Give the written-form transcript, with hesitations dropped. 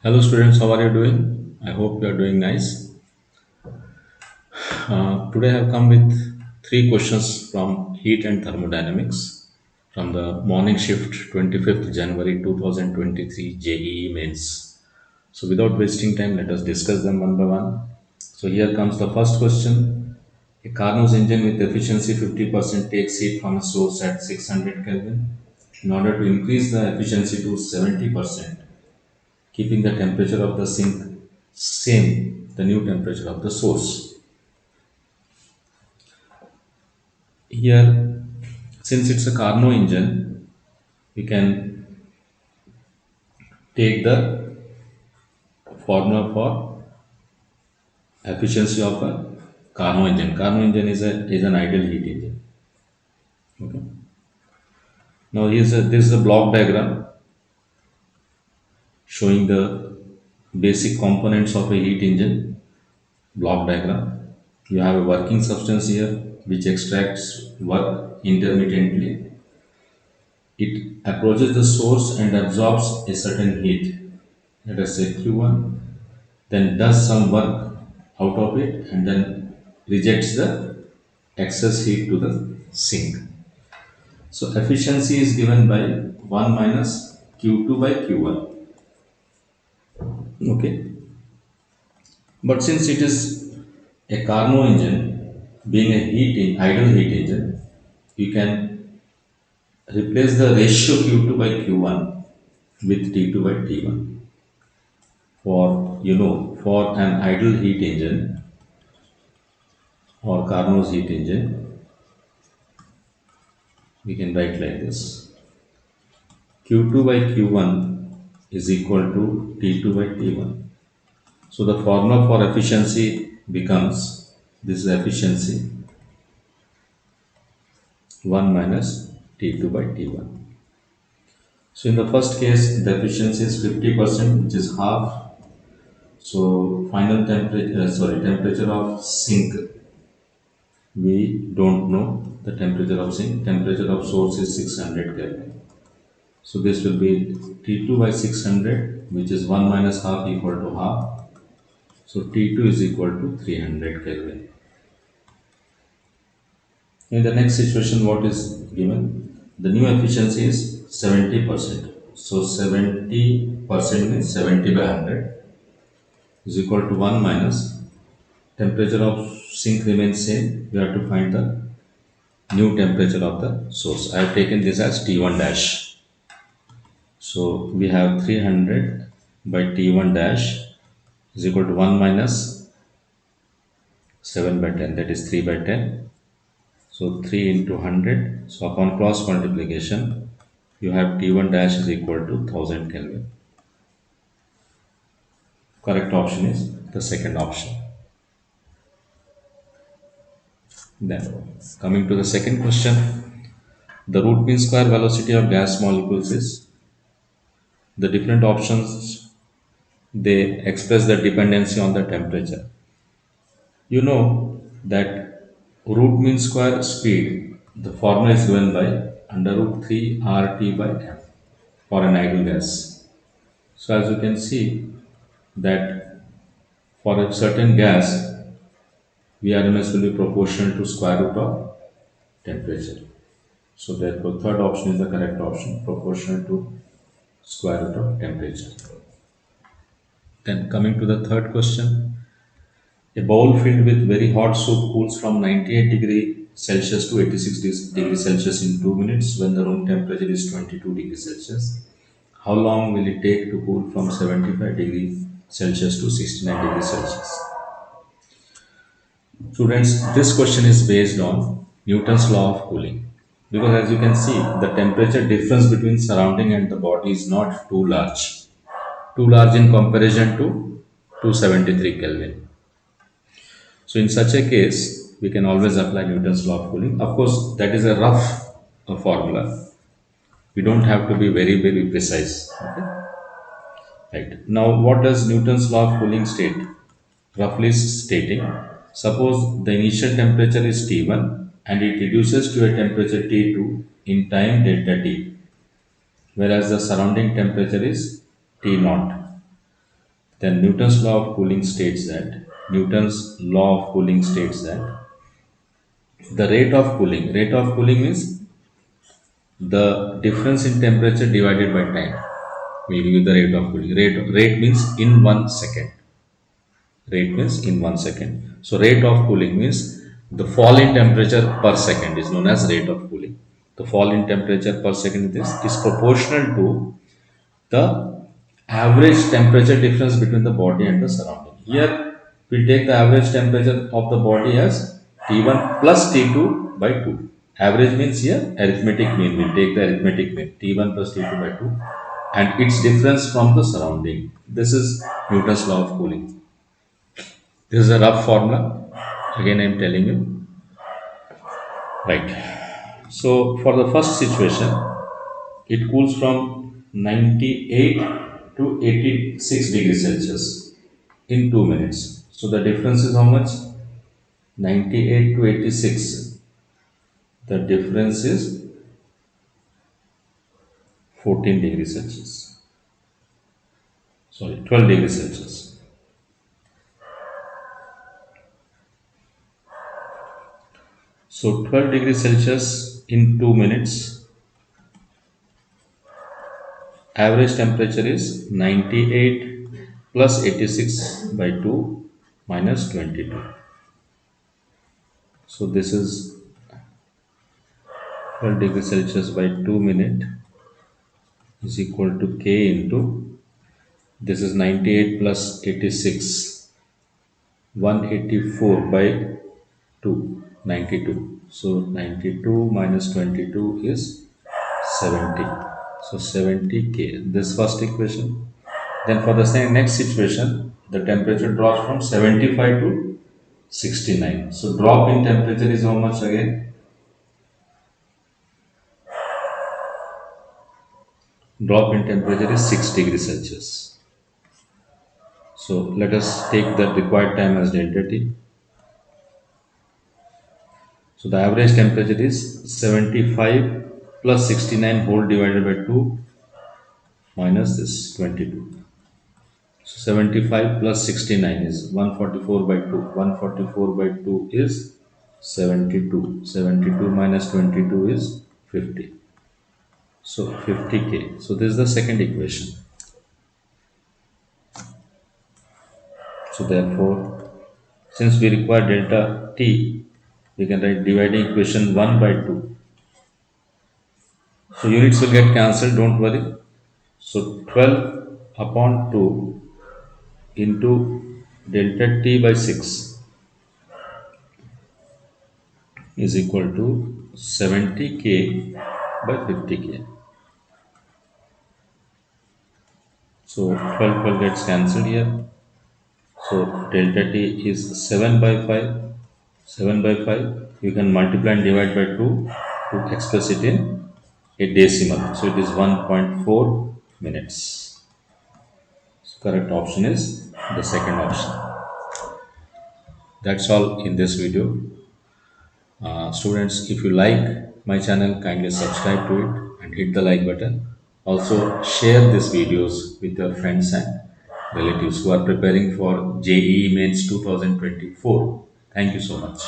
Hello students, how are you doing? I hope you are doing nice. Today I have come with three questions from heat and thermodynamics from the morning shift 25th January 2023 JEE mains. So without wasting time, let us discuss them one by one. So here comes the first question. A Carnot engine with efficiency 50% takes heat from a source at 600 Kelvin. In order to increase the efficiency to 70%, keeping the temperature of the sink same the new temperature of the source. Here, since it's a Carnot engine, we can take the formula for efficiency of a Carnot engine. Carnot engine is an ideal heat engine. Okay. Now this is a block diagram showing the basic components of a heat engine. Block diagram. You have a working substance here which extracts work intermittently. It approaches the source and absorbs a certain heat, let us say Q1, then does some work out of it and then rejects the excess heat to the sink. So efficiency is given by 1 minus Q2 by Q1. Okay. But since it is a Carnot engine, being a ideal heat engine, you can replace the ratio Q2 by Q1 with T2 by T1. For an idle heat engine or Carnot's heat engine, we can write like this: Q2 by Q1 is equal to T2 by T1. So the formula for efficiency becomes, this is efficiency, 1 minus T2 by T1. So in the first case, the efficiency is 50%, which is half. So final temperature of sink, we don't know the temperature of sink. Temperature of source is 600 Kelvin. So this will be T2 by 600, which is 1 minus half equal to half. So T2 is equal to 300 Kelvin. In the next situation, what is given? The new efficiency is 70%. So 70% means 70 by 100 is equal to 1 minus temperature of sink remains same. We have to find the new temperature of the source. I have taken this as T1 dash. So we have 300 by T1 dash is equal to 1 minus 7 by 10, that is 3 by 10. So 3 into 100. So upon cross multiplication, you have T1 dash is equal to 1000 Kelvin. Correct option is the second option. Then coming to the second question, the root mean square velocity of gas molecules is, the different options, they express the dependency on the temperature. You know that root mean square speed, the formula is given by under root 3 RT by M for an ideal gas. So as you can see that for a certain gas, Vrms will be proportional to square root of temperature. So therefore third option is the correct option, proportional to square root of temperature. Then coming to the third question, a bowl filled with very hot soup cools from 98 degree Celsius to 86 degree Celsius in 2 minutes when the room temperature is 22 degree Celsius. How long will it take to cool from 75 degree Celsius to 69 degree Celsius? Students, this question is based on Newton's law of cooling. Because as you can see, the temperature difference between surrounding and the body is not too large. Too large in comparison to 273 Kelvin. So in such a case, we can always apply Newton's law of cooling. Of course, that is a rough formula. We don't have to be very, very precise. Okay? Right. Now, what does Newton's law of cooling state? Roughly stating, suppose the initial temperature is T1 and it reduces to a temperature T2 in time delta T, whereas the surrounding temperature is T0. Then Newton's law of cooling states that the rate of cooling means the difference in temperature divided by time will give you the rate of cooling. Rate means in 1 second. Rate means in 1 second. So rate of cooling means the fall in temperature per second is known as rate of cooling. The fall in temperature per second is proportional to the average temperature difference between the body and the surrounding. Here we take the average temperature of the body as T1 plus T2 by 2. Average means here arithmetic mean. We take the arithmetic mean T1 plus T2 by 2 and its difference from the surrounding. This is Newton's law of cooling. This is a rough formula. Again, I am telling you. Right. So for the first situation, it cools from 98 to 86 degrees Celsius in 2 minutes. So the difference is how much? 98 to 86. The difference is 14 degrees Celsius. Sorry, 12 degrees Celsius. So 12 degrees Celsius in 2 minutes. Average temperature is 98 plus 86 by 2 minus 22. So this is 12 degrees Celsius by 2 minute is equal to K into this is 98 plus 86 184 by 2 92. So 92 minus 22 is 70. So 70 K. This first equation. Then for the same next situation, the temperature drops from 75 to 69. So drop in temperature is how much again? Drop in temperature is 6 degrees Celsius. So let us take the required time as delta T. So the average temperature is 75 plus 69 whole divided by 2 minus this 22. So 75 plus 69 is 144 by 2. 144 by 2 is 72. 72 minus 22 is 50. So 50K. So this is the second equation. So therefore, since we require delta T, we can write dividing equation 1 by 2. So units will get cancelled, don't worry. So 12 upon 2 into delta T by 6 is equal to 70K by 50K. So 12 gets cancelled here. So delta T is 7 by 5. 7 by 5. You can multiply and divide by 2 to express it in a decimal. So it is 1.4 minutes. So correct option is the second option. That's all in this video. Students, if you like my channel, kindly subscribe to it and hit the like button. Also share these videos with your friends and relatives who are preparing for JEE Mains 2024. Thank you so much.